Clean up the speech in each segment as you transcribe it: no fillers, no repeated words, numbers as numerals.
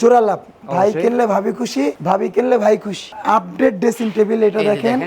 জোড়া লাভ। ভাই কিনলে ভাবি খুশি, ভাবি কিনলে ভাই খুশি। আপডেট ড্রেসিং টেবিল এটা দেখেন,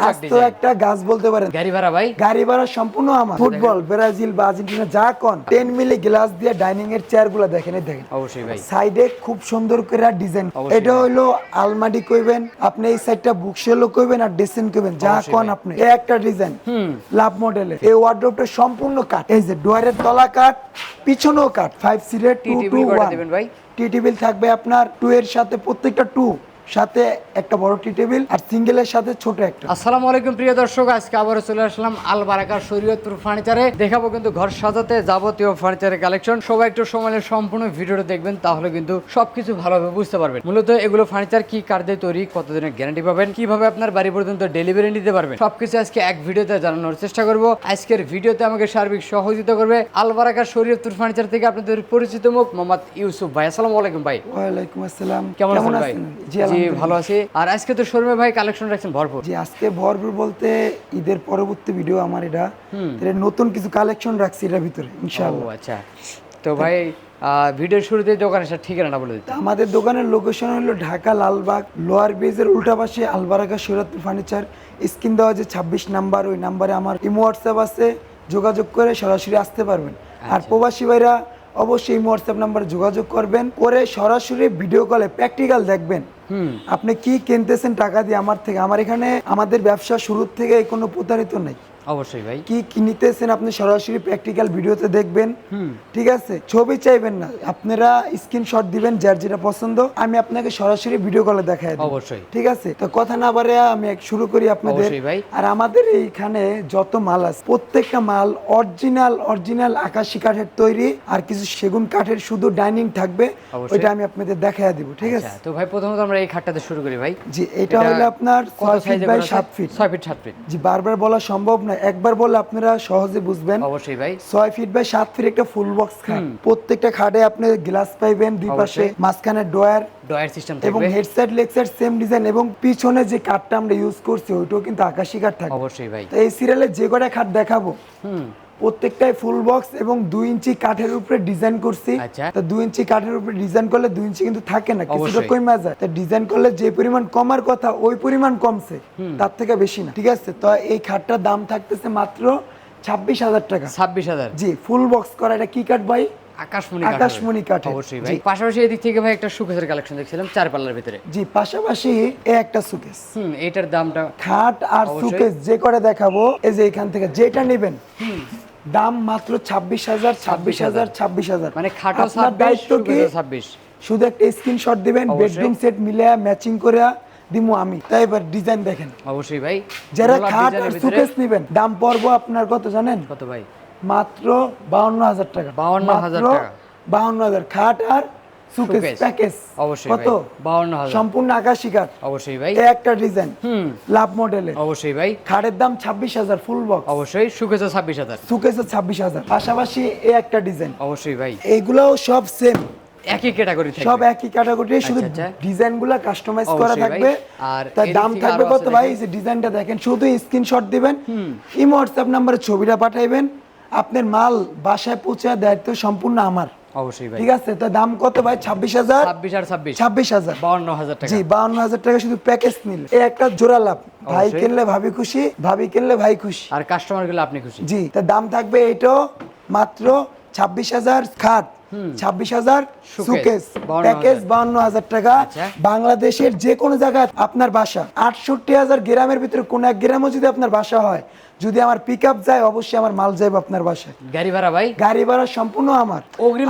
আস্ত একটা গাছ বলতে পারেন। গাড়ি ভাড়া ভাই, গাড়ি ভাড়া সম্পূর্ণ আমার। ফুটবল, ব্রাজিল বা আর্জেন্টিনা যা কোন 10 মিলি গ্লাস দিয়ে ডাইনিং এর চেয়ার গুলো দেখেন, এই দেখেন অবশ্যই ভাই। সাইডে খুব সুন্দর করে ডিজাইন। এটা হলো আলমারি কইবেন আপনি, এই সাইডটা বুকশেলও কইবেন আর ড্রেসিং কইবেন যা কোন আপনি। এই একটা ডিজাইন লাভ মডেলের। এই ওয়ার্ডরোবটা সম্পূর্ণ কাঠ। এই যে ডোয়ারের তলা কাঠ, পিছনেও কাঠ। 5 সিটের 221 দিবেন ভাই। টি টেবিল থাকবে আপনার 2 এর সাথে, প্রত্যেকটা 2 সাথে একটা বড় টি টেবিল আর সিঙ্গেলের সাথে ছোট একটা। আসসালামু আলাইকুম প্রিয় দর্শক, আজকে আবারও চলে আসলাম আল বারাকার শরীয়তপুর ফার্নিচারে। দেখাবো কিন্তু ঘর সাজাতে যাবতীয় ফার্নিচারের কালেকশন। সবাই একটু সময় নিয়ে সম্পূর্ণ ভিডিওটা দেখবেন, তাহলে কিন্তু সবকিছু ভালোভাবে বুঝতে পারবেন। মূলত এগুলো ফার্নিচার কি কাঠ দিয়ে তৈরি, কতদিনের গ্যারান্টি পাবেন, কিভাবে আপনার বাড়ি পর্যন্ত ডেলিভারি নিতে পারবেন, সবকিছু আজকে এক ভিডিওতে জানানোর চেষ্টা করব। আজকের ভিডিওতে আমাকে সার্বিক সহযোগিতা করবে আল বারাকার শরীয়তপুর ফার্নিচার থেকে আপনাদের পরিচিত মুখ মোহাম্মদ ইউসুফ ভাই। আসসালামু আলাইকুম ভাই। ওয়ালাইকুম আসসালাম। কেমন আছেন ভাই? জি ভালো আছি। আর আজকে তো শোরুমে ভাই কালেকশন রাখছেন ভরপুর। জি আজকে ভরপুর বলতে ঈদের পরবর্তী ভিডিও আমার এটা নতুন কিছু কালেকশন রাখছি এর ভিতরে ইনশাআল্লাহ। আচ্ছা, তো ভাই ভিডিওর শুরুতে দোকানের ঠিকানাটা বলে দিতে। আমাদের দোকানের লোকেশন হলো ঢাকা লালবাগ লোয়ার ব্রিজের উল্টা পাশে আল বারাকা শরীয়তপুর ফার্নিচার। স্ক্রিন দেওয়া যে 26 নাম্বার, ওই নাম্বারে আমার ইমো হোয়াটসঅ্যাপ আছে, যোগাযোগ করে সরাসরি আসতে পারবেন। আর প্রবাসী ভাইরা অবশ্যই ইমো হোয়াটসঅ্যাপ নাম্বারে যোগাযোগ করবেন, করে সরাসরি ভিডিও কলে প্র্যাকটিক্যাল দেখবেন আপনি কি কিনতেছেন টাকা দিয়ে আমার থেকে। আমার এখানে আমাদের ব্যবসা শুরুর থেকে কোনো প্রতারিত নাই। অবশ্যই ভাই, কি কিনতেছেন আপনি সরাসরি প্র্যাকটিক্যাল ভিডিওতে দেখবেন, ঠিক আছে? ছবি চাইবেন না, আপনারা স্ক্রিনশট দিবেন যার যেটা পছন্দ, আমি আপনাকে সরাসরি ভিডিও কলে দেখাই দেব। অবশ্যই, ঠিক আছে? তো কথা না বাড়ে আমি শুরু করি আপনাদের। আর আমাদের এইখানে যত মাল আছে প্রত্যেকটা মাল অরিজিনাল আকাশী কাঠের তৈরি, আর কিছু সেগুন কাঠের শুধু ডাইনিং থাকবে, ওইটা আমি আপনাদের দেখাই দিব। ঠিক আছে? তো ভাই প্রথমত আমরা এই খাটটাতে শুরু করি ভাই। জি এটা হলো আপনার 6 feet by 7 feet. 6 feet 7 feet. জি বারবার বলা সম্ভব না, একবার বললে আপনারা সহজে বুঝবেন। অবশ্যই ভাই। 6 ফিট বাই 7 ফিট একটা ফুল বক্স খাট। প্রত্যেকটা খাটে আপনি গ্লাস পাইবেন দুই পাশে, মাঝখানে ডয়ার সিস্টেম থাকবে এবং হেডসেট লেগসেট সেম ডিজাইন, এবং পিছনে যে কাঠটা আমরা ইউজ করছি ওইটাও কিন্তু আকাশী কাঠ থাকবে। অবশ্যই ভাই। তো এই সিরিয়ালে যে কটা খাট দেখাবো প্রত্যেকটাই ফুল বক্স এবং 2 ইঞ্চি কাঠের উপরে ডিজাইন করছি। তো 2 ইঞ্চি কাঠের উপরে ডিজাইন করলে 2 ইঞ্চি কিন্তু থাকে না, কিছুটা কমে যায়। তো ডিজাইন করলে যে পরিমাণ কমার কথা ওই পরিমাণ কমছে, তার থেকে বেশি না। ঠিক আছে? তো এই খাটটার দাম থাকতেছে মাত্র 26,000 টাকা। 26,000? জি ফুল বক্স করা। এটা কি কাঠ ভাই? আকাশমণি কাঠ। অবশ্যই ভাই। পাশাপাশি এদিক থেকে ভাই একটা শোকেসের কালেকশন দেখছিলাম 4 পাল্লার ভিতরে। জি পাশাপাশি এই একটা শোকেস। এটার দামটা? খাট আর শোকেস যে করে দেখাবো, এই যে এখান থেকে যেটা নেবেন দাম মাত্র 26,000। মানে খাটও 26, শোকেসও 26। শুধু একটা স্ক্রিনশট দিবেন, বেডরুম সেট মিলে ম্যাচিং করে দিমু আমি। তাই এবার ডিজাইন দেখেন। অবশ্যই ভাই। যারা খাট আর শোকেস নেবেন দাম পড়বো আপনার কত জানেন? কত ভাই? মাত্র 52,000 টাকা। 52,000 টাকা। 52,000 খাট আর শোকেস প্যাকেজ। অবশ্যই কত? 52,000 সম্পূর্ণ আকাশী কাঠ। অবশ্যই ভাই। এই একটা ডিজাইন লাভ মডেলের। অবশ্যই ভাই। খাটের দাম 26,000 ফুল বক্স। অবশ্যই। শোকেসও 26,000। শোকেসও 26,000। পাশাপাশি এই একটা ডিজাইন। অবশ্যই ভাই। এইগুলাও সব সেম, একই ক্যাটাগরি থাকবে, সব একই ক্যাটাগরি, শুধু ডিজাইনগুলো কাস্টমাইজ করা থাকবে। আর তার দাম থাকবে কত ভাই? এই যে ডিজাইনটা দেখেন, শুধু স্ক্রিনশট দিবেন, ইমো হোয়াটসঅ্যাপ নম্বরে ছবিটা পাঠাইবেন, আপনার মাল বাসায় পৌঁছে দায়িত্ব সম্পূর্ণ আমার। অবশ্যই ভাই। ঠিক আছে? তো দাম কত ভাই? 26,000। 26 আর 26, 26,000। 52,000 টাকা। জি 52,000 টাকা শুধু প্যাকেজ নিলে। এই একটা জোড়া লাভ। ভাই কিনলে ভাবি খুশি, ভাবি কিনলে ভাই খুশি, আর কাস্টমার গেলে আপনি খুশি। জি তার দাম থাকবে এটাও মাত্র 26,000 খাট, 26,000 শোকেস প্যাকেজ, 52,000 টাকা। বাংলাদেশের যে কোনো জায়গায় আপনার বাসা, 68,000 গ্রামের ভিতরে কোন এক গ্রামও যদি আপনার বাসা হয়, যদি আমার পিকআপ যায় অবশ্যই আমার মাল যাবে আপনার বাসায়। গাড়ি ভাড়া ভাই? গাড়ি ভাড়া সম্পূর্ণ আমার।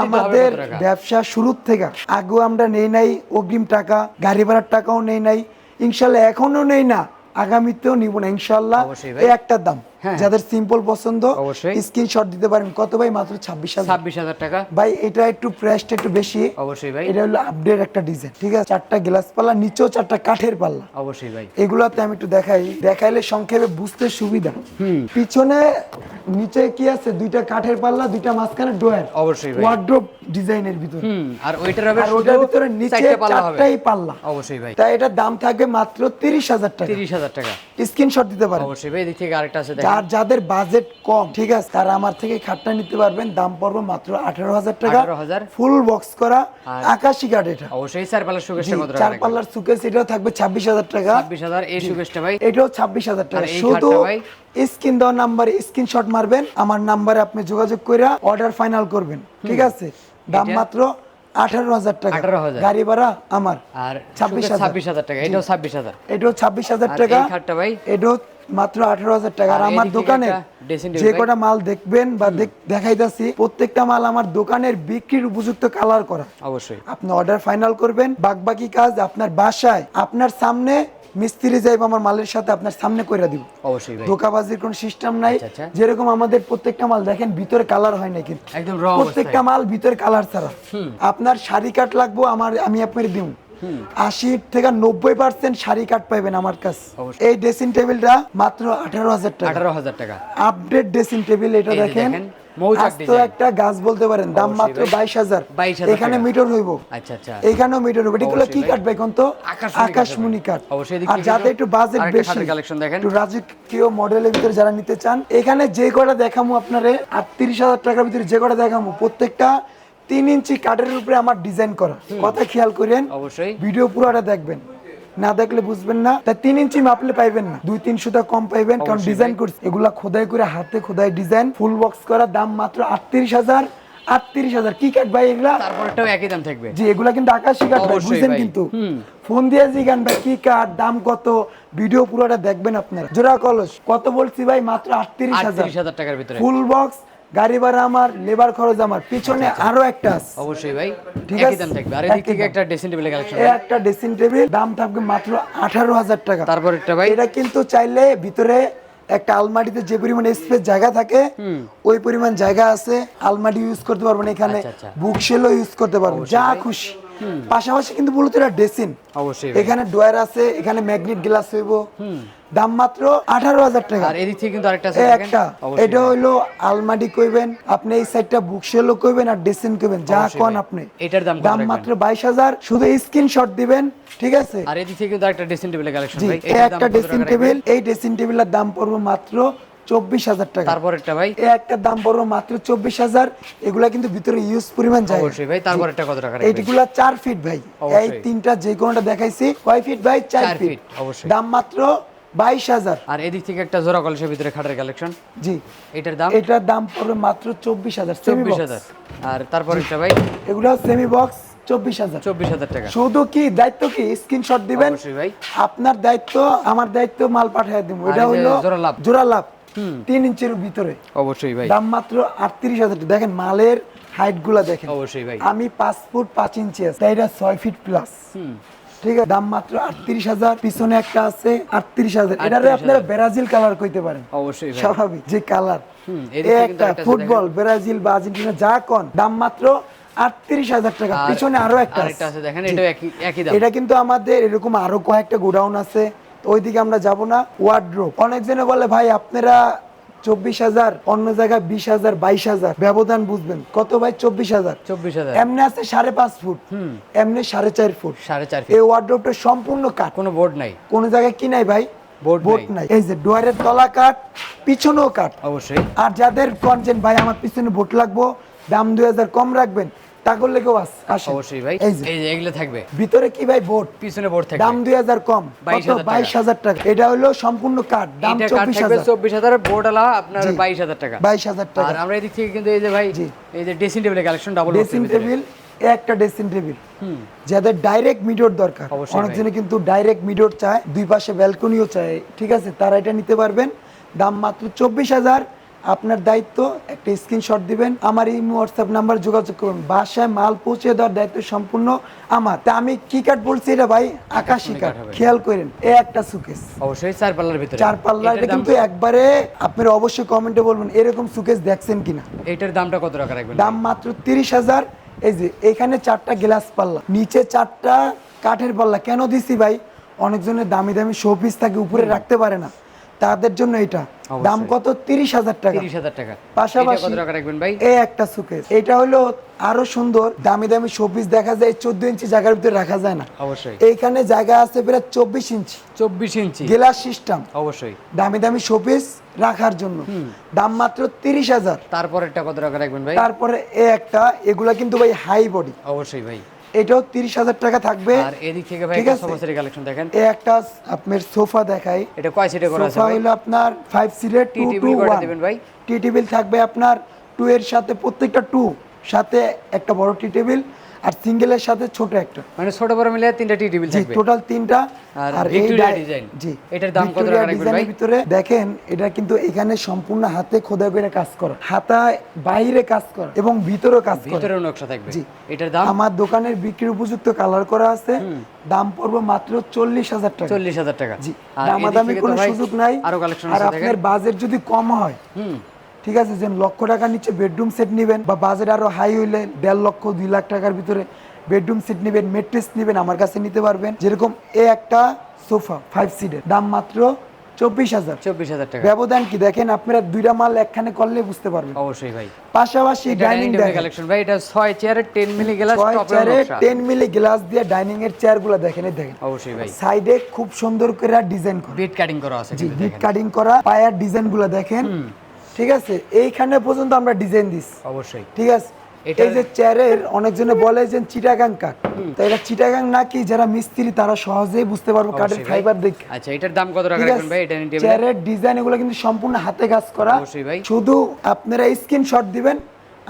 আমাদের ব্যবসা শুরুর থেকে আগেও আমরা নেই নাই অগ্রিম টাকা, গাড়ি ভাড়ার টাকাও নেই নাই, ইনশাল্লাহ এখনো নেই না, আগামীতেও নিব না ইনশাল্লাহ। এই একটা দাম, যাদের সিম্পল পছন্দ স্ক্রিনশট দিতে পারেন। কত ভাই? মাত্র 26,000 টাকা। ভাই এটা একটু প্রাইসটা একটু বেশি। অবশ্যই ভাই। এটা হলো আপডেট একটা ডিজাইন। ঠিক আছে? 4টা গ্লাস পাল্লা, নিচেও 4টা কাঠের পাল্লা। অবশ্যই ভাই। এগুলাতে আমি একটু দেখাইলে সংক্ষেপে বুঝতে সুবিধা। পিছনে নিচে কি আছে? 2টা কাঠের পাল্লা, 2টা মাঝখানে ডয়ার। অবশ্যই ভাই। ওয়ার্ড্রোব ডিজাইনের ভিতরে। আর ওইটার হবে ওটার ভিতরে নিচে 4টাই পাল্লা। অবশ্যই ভাই। তাই এটার দাম থাকবে মাত্র 30,000 টাকা। 30,000 টাকা। স্ক্রিনশট দিতে পারেন। অবশ্যই ভাই, এদিক থেকে আরেকটা আছে দেখেন। আর যাদের বাজেট কম, ঠিক আছে, তারা আমার থেকে খাটটা নিতে পারবেন। দাম পড়বে মাত্র 18,000 টাকা, 18,000 ফুল বক্স করা আকাশি কাঠ। এটা অবশ্যই 4 পাল্লার শোকেসটা কত টাকা 4 পাল্লার সুকেস, এটাও থাকবে 26,000 টাকা। 26,000 এই শোকেসটা ভাই, এটাও 26,000 টাকা। আর এই শুধু খাটটা ভাই? স্ক্রিন দেওয়ার নাম্বারে স্ক্রিনশট মারবেন, আমার নাম্বারে আপনি যোগাযোগ করে অর্ডার ফাইনাল করবেন, ঠিক আছে। দাম এটা? মাত্র 18,000 টাকা, 18,000 গাড়ি ভাড়া আমার। আর 26,000 26,000 টাকা, এটাও 26,000। এটাও 26,000 আর টাকা। এই খাটটা ভাই? এটাও মাত্র 18,000 টাকা। আর আর আমার এদিকে দোকানে একটা dressing table যে ভাই? কটা মাল দেখবেন বা দেখাইতাছি, প্রত্যেকটা মাল আমার দোকানের বিক্রির উপযুক্ত কালার করা। অবশ্যই আপনি অর্ডার ফাইনাল করবেন, বাকি কাজ আপনার বাসায় আপনার সামনে মিস্ত্রি যাইব আমার মালের সাথে আপনার সামনে কইরা দিব। অবশ্যই ভাই, ধোকাবাজির কোনো সিস্টেম নাই। আচ্ছা, আচ্ছা। যেরকম আমাদের প্রত্যেকটা মাল দেখেন ভিতরে কালার হয় না, কিন্তু একদম র প্রত্যেকটা অবস্থায়। মাল ভিতরে কালার ছাড়া। আপনার শাড়ি কাট লাগবো, আমি আপনার দিব 80 থেকে 90% শাড়ি কাট পাইবেন আমার কাছে। অবশ্যই। এই ড্রেসিং টেবিলটা মাত্র 18,000 টাকা। 18,000 টাকা। আপডেট ড্রেসিং টেবিল এটা এই যে দেখেন, দেখেন, মৌচাক আস্ত ডিজাইন। একটা গাছ বলতে পারেন। দাম অবশ্যই মাত্র ভাই। 22,000। 22,000 এখানে টাকা। মিটার হইব, আচ্ছা আচ্ছা, এখানেও মিটার হইব। এগুলো কি অবশ্যই ভাই। কাট ভাই কোন তো? আকাশমণি আকাশমণি কাঠ। অবশ্যই। এদিক আর থেকে যাতে কিন্তু একটু বাজেট আরেকটা বেশি, খাটের কালেকশন দেখেন। একটু রাজকীয় মডেলের ভিতরে যারা নিতে চান, এখানে যে কটা দেখামু আপনারে 38,000 টাকার ভিতরে যে কটা দেখামু, প্রত্যেকটা 3 ইঞ্চি কাঠের উপরে আমার ডিজাইন করা। কথা খেয়াল করেন, অবশ্যই। ভিডিও পুরোটা দেখবেন, না দেখলে বুঝবেন না। তাই 3 ইঞ্চি মাপলে পাইবেন না, 2-3 সুতা কম পাইবেন, কারণ অবশ্যই ডিজাইন ভাই। করছি এগুলা খোদাই করে, হাতে খোদাই ডিজাইন, ফুল বক্স করা। দাম মাত্র 38,000। 38,000 কি কাঠ ভাই এগুলা? তারপরটাও একই দাম থাকবে। জি, এগুলা কিন্তু আকাশি কাঠ ভাই, অবশ্যই বুঝছেন ভাই। কিন্তু। ফোন দিয়ে জিগান ভাই কি কাঠ, দাম কত, ভিডিও পুরোটা দেখবেন আপনারা। জোড়া কলস কত বলছি ভাই? মাত্র 38,000। 38,000 টাকার ভিতরে। ফুল বক্স, গাড়ি ভাড়া আমার, লেবার খরচ আমার, পিছনে আরো একটা আছে। অবশ্যই ভাই, ঠিক একই আছে? দাম থাকবে। আর এদিক একই থেকে দাম। একটা ড্রেসিং টেবিলের কালেকশন। এই একটা ড্রেসিং টেবিল, দাম থাকবে মাত্র 18,000 টাকা। তারপর একটা ভাই? এটা কিন্তু চাইলে ভিতরে একটা আলমারিতে যে পরিমাণ স্পেস জায়গা থাকে, ওই পরিমাণ জায়গা আছে। আলমারি ইউজ করতে পারবেন, এখানে আচ্ছা, আচ্ছা। বুকশেলও ইউজ করতে পারবেন, যা খুশি। পাশাপাশি কিন্তু মূলত এটা ড্রেসিং। অবশ্যই ভাই। এখানে ড্রয়ার আছে, এখানে ম্যাগনেট গ্লাস হইব। দাম মাত্র 18,000 টাকা। আর এদিক থেকে কিন্তু আরেকটা আছে এই দেখেন। একটা, অবশ্যই এটা ভাই। হইলো আলমারি কইবেন আপনি, এই সাইডটা বুকশেলও কইবেন আর ড্রেসিং কইবেন, যা অবশ্যই কোন ভাই। আপনি। এটার দাম কত দাম রাখবেন? মাত্র 22,000। শুধু স্ক্রিনশট দিবেন, ঠিক আছে। আর এদিক থেকে কিন্তু আরেকটা ড্রেসিং টেবিলের কালেকশন জি, ভাই। এই এটার দাম একটা কত ড্রেসিং টাকা টেবিল, রাখবেন? এই ড্রেসিং টেবিলের দাম পড়বে মাত্র 24,000 টাকা। তারপর একটা ভাই? এই একটা দাম পড়বে মাত্র 24,000। এগুলা কিন্তু ভিতরে ইউজ পরিমাণ যায়। অবশ্যই ভাই। তারপর একটা কত টাকা রাখবেন? এইগুলা 4 ফিট ভাই। এই অবশ্যই। তিনটা যে কোনটা দেখাইছি, কয় ফিট ভাই? 4 4 ফিট। ফিট, অবশ্যই। দাম মাত্র 22,000। আর এদিক থেকে একটা জোড়া কলসের ভিতরে খাটের কালেকশন। জি, এটার দাম এটার দাম পড়বে মাত্র 24,000। 24,000। আর তারপর একটা ভাই? এগুলা সেমি বক্স 24,000। 24,000 টাকা। শুধু কি দায়িত্ব কি স্ক্রিনশট দিবেন, অবশ্যই ভাই। আপনার দায়িত্ব, আমার দায়িত্ব মাল পাঠিয়ে দিব। আর এটা এই যে হলো জোড়া লাভ। জোড়া লাভ 3 ইঞ্চির ভিতরে। অবশ্যই ভাই। দাম মাত্র 38,000 টাকা। দেখেন মালের হাইট গুলা দেখেন। অবশ্যই ভাই। আমি 5 ফুট 5 ইঞ্চি আছে, তাই এটা 6 ফিট প্লাস। ঠিক আছে, দাম মাত্র 38,000। পিছনে একটা আছে 38,000। এটারে 38,000 আপনারা ব্রাজিল কালার কইতে পারেন, অবশ্যই ভাই। স্বাভাবিক যে কালার। এদিক থেকে কিন্তু একটা আরেকটা আছে ফুটবল, ব্রাজিল বা আর্জেন্টিনা যা কোন, দাম মাত্র 38,000 টাকা। আর পিছনে আরো একটা আরেকটা আছে দেখেন, জি। এটাও একই দাম। এটা কিন্তু আমাদের এরকম আরো কয়েকটা গোডাউন আছে, তো ওইদিকে আমরা যাব না। ওয়ার্ড্রোব, অনেকজনে বলে ভাই আপনারা 24,000, অন্য জায়গায় 20,000, 22,000 ব্যবধান বুঝবেন। কত ভাই? 24,000। 24,000। এমনি আছে 5.5 ফুট, এমনি 4.5 ফুট। 4.5 ফিট। এই ওয়ার্ড্রোবটা সম্পূর্ণ কাঠ, কোনো বোর্ড নাই। কোন জায়গায় কি নাই ভাই? বোর্ড বোর্ড নাই। এই যে ডোয়ারের তলা কাঠ, পিছনেও কাঠ। অবশ্যই। আর যাদের কনজেন ভাই আমার পিছনে বোট লাগবো, দাম 2,000 কম রাখবেন, তা করলে কেউ আসে। অবশ্যই ভাই। এই যে এই যে এগুলো থাকবে। ভিতরে কি ভাই? বোট। পিছনে বোর্ড থাকবে। দাম 2,000 কম, 22,000 টাকা। 22,000 টাকা। এটা হলো সম্পূর্ণ কাঠ, দাম এটা কাঠ থাকবে 24,000। 24,000, বোর্ড আলা আপনার জি। 22,000 টাকা। 22,000 টাকা। আর আমরা এদিক থেকে কিন্তু এই যে ভাই, জি। এই যে ড্রেসিং টেবিলের কালেকশন, ডাবল ড্রেসিং টেবিল, একটা ড্রেসিং টেবিল যাদের ডাইরেক্ট মিডোর দরকার, অবশ্যই অনেকজনে কিন্তু ডাইরেক্ট মিডোর চায়, দুই পাশে ব্যালকনিও চায়, ঠিক আছে, তারা এটা নিতে পারবেন। দাম মাত্র 24,000। আপনার দায়িত্ব একটা স্ক্রিনশট দিবেন, আমার এই হোয়াটসঅ্যাপ নাম্বার যোগাযোগ করুন। বাসায় মাল পৌঁছে দেওয়ার দায়িত্ব সম্পূর্ণ আমার। তা আমি কি কাঠ বলছি? এটা ভাই আকাশি কাঠ। হবে। খেয়াল করেন, এই একটা সুকেস অবশ্যই 4 পাল্লার ভিতরে। 4 পাল্লা। এটার এটা দাম- কিন্তু একবারে আপনারা অবশ্যই কমেন্টে বলবেন এরকম সুকেস দেখছেন কিনা। এটার দামটা কত টাকা রাখবেন? দাম মাত্র 30,000। এই যে এখানে 4টা গ্লাস পাল্লা, নিচে 4টা কাঠের পাল্লা। কেন দিছি ভাই? অনেকজনের দামি দামি শোপিস থাকে, উপরে রাখতে পারে না, তাদের জন্য এটা অবশ্যই। দাম কত 30,000 টাকা। 30,000 টাকা। পাশাপাশি এটা কত টাকা রাখবেন ভাই? এই একটা সুকেস, এটা হলো আরো সুন্দর, দামি দামি শোপিস দেখা যায় 14 ইঞ্চি জায়গার ভিতরে রাখা যায় না, অবশ্যই। এইখানে জায়গা আছে প্রায় 24 ইঞ্চি 24 ইঞ্চি গ্লাস সিস্টেম, অবশ্যই। দামি দামি শোপিস রাখার জন্য দাম মাত্র 30,000। তারপরেরটা কত টাকা রাখবেন ভাই? তারপরে এই একটা, এগুলা কিন্তু ভাই হাই বডি, অবশ্যই ভাই। এটাও 30,000 টাকা থাকবে। আর এদিক থেকে ভাই ঠিক একটা আছে? সোফা সেটের কালেকশন দেখেন। এই একটা আপনার সোফা দেখাই, এটা কয় সিটে করা আছে সোফা ভাই? হলো আপনার 5 সিটের টি টেবিল কয়টা দিবেন ভাই? টি টেবিল থাকবে আপনার 2 এর সাথে, প্রত্যেকটা 2 সাথে একটা বড় টি টেবিল, আর সিঙ্গেলের সাথে ছোট একটা, মানে ছোট বড় মিলে 3টা টি টেবিল জি থাকবে। টোটাল 3টা। আর ভিক্টোরিয়া ডিজাইন, জি এটার দাম কত ভিক্টোরিয়া টাকা রাখবেন ভাই? ডিজাইনের ভিতরে দেখেন, এটা কিন্তু এখানে সম্পূর্ণ হাতে খোদাই করে কাজ করা, হাতায় বাইরে কাজ করা এবং ভিতরেও কাজ করা, ভিতরেও নকশা থাকবে। জি। এটার দাম আমার দোকানের বিক্রির উপযুক্ত কালার করা আছে, দাম পড়বে মাত্র 40,000 টাকা। 40,000 টাকা। জি, আর দামাদামি এদিক থেকে কোনো তো ভাই সুযোগ নাই। আরো কালেকশন আর আছে আপনার দেখেন। বাজেট যদি কম হয়, ঠিক আছে, যে 1 লক্ষ টাকার নিচে বেডরুম সেট নেবেন, বা বাজেট আরো হাই হইলে 1.5 লক্ষ 2 লাখ টাকার ভিতরে বেডরুম সেট নেবেন, মেট্রেস নেবেন, আমার কাছে নিতে পারবেন। যেরকম এই একটা সোফা 5 সিটের দাম মাত্র 24,000। 24,000 টাকা। ব্যবধান কি দেখেন, আপনারা দুইটা মাল একখানে করলে বুঝতে পারবেন। অবশ্যই ভাই। পাশাপাশি ডাইনিং টেবিল কালেকশন ভাই, এটা 6 চেয়ারের 10 মিলি গ্লাস টপের নকশা। 10 মিলি গ্লাস দিয়ে ডাইনিং এর চেয়ারগুলো দেখেন, এই দেখেন অবশ্যই ভাই। সাইডে খুব সুন্দর করে ডিজাইন করা, বিট কাটিং করা আছে জি কিন্তু বিট দেখেন। কাটিং করা, পায়ার ডিজাইনগুলো দেখেন, ঠিক আছে, এইখানে পর্যন্ত আমরা ডিজাইন দিছি, অবশ্যই। ঠিক আছে। এটার- এই যে চেয়ারের অনেকজনে বলে যে চিটাগাং কাঠ, তো এটা চিটাগাং নাকি, যারা মিস্ত্রি তারা সহজেই বুঝতে পারবে কাঠের অবশ্যই ভাই। ফাইবার দেখে। আচ্ছা, এটার দাম কত টাকা ঠিক রাখবেন আছে, ভাই? এটা নিতে টেবিল চেয়ারের ডিজাইন এগুলো কিন্তু সম্পূর্ণ হাতে কাজ করা। অবশ্যই ভাই। শুধু আপনারা স্ক্রিনশট দিবেন,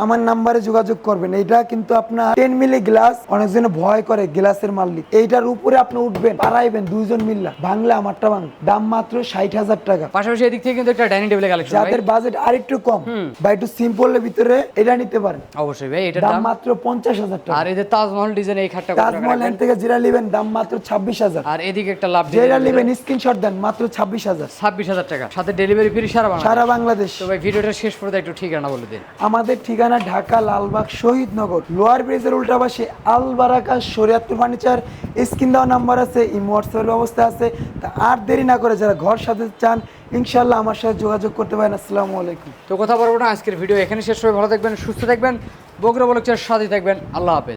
আমার নাম্বারে যোগাযোগ করবেন। এটা কিন্তু আপনার 10 মিলি গ্লাস, অনেকজনে ভয় করে গ্লাসের মালিক, এইটার উপরে আপনি উঠবেন, পারাইবেন দুইজন মিল্লা, বাংলা আমারটা বাংলা, দাম মাত্র 60,000 টাকা। পাশাপাশি এদিক থেকে কিন্তু একটা ডাইনিং টেবিল কালেকশন ভাই। যাদের বাজেট আর একটু কম বা একটু সিম্পলের ভিতরে এটা নিতে পারেন, অবশ্যই ভাই। এটার দাম দাম মাত্র 50,000 টাকা। আর এই যে তাজমহল ডিজাইন এই খাটটা কত টাকা তাজমহল রাখবেন? থেকে যেটা নেবেন দাম মাত্র 26,000। আর এদিকে একটা লাভ যেটা নেবেন স্ক্রিনশট দেন, মাত্র 26,000 26,000 টাকা, সাথে ডেলিভারি ফ্রি সারা বাংলাদেশ। সারা বাংলাদেশ। তো ভাই ভিডিওটা শেষ পর্যন্ত একটু ঠিকানা বলে দিন। আমাদের ঠিকানা ঢাকা লালবাগ শহীদনগর, লোয়ার ব্রিজের উল্টা পাশে আল বারাকা শরিয়াতপুর ফার্নিচার। স্ক্রিন দেওয়া নাম্বার আছে, ইমো হোয়াটসঅ্যাপের ব্যবস্থা আছে। তা আর দেরি না করে যারা ঘর সাজাতে চান, ইনশাল্লাহ আমার সাথে যোগাযোগ করতে পারেন। আসসালামু আলাইকুম। তো কথা বলবো না, আজকের ভিডিও এখানে শেষ হবে। ভালো থাকবেন, সুস্থ থাকবেন, বগুড়া ব্লগের সাথে থাকবেন। আল্লাহ হাফেজ।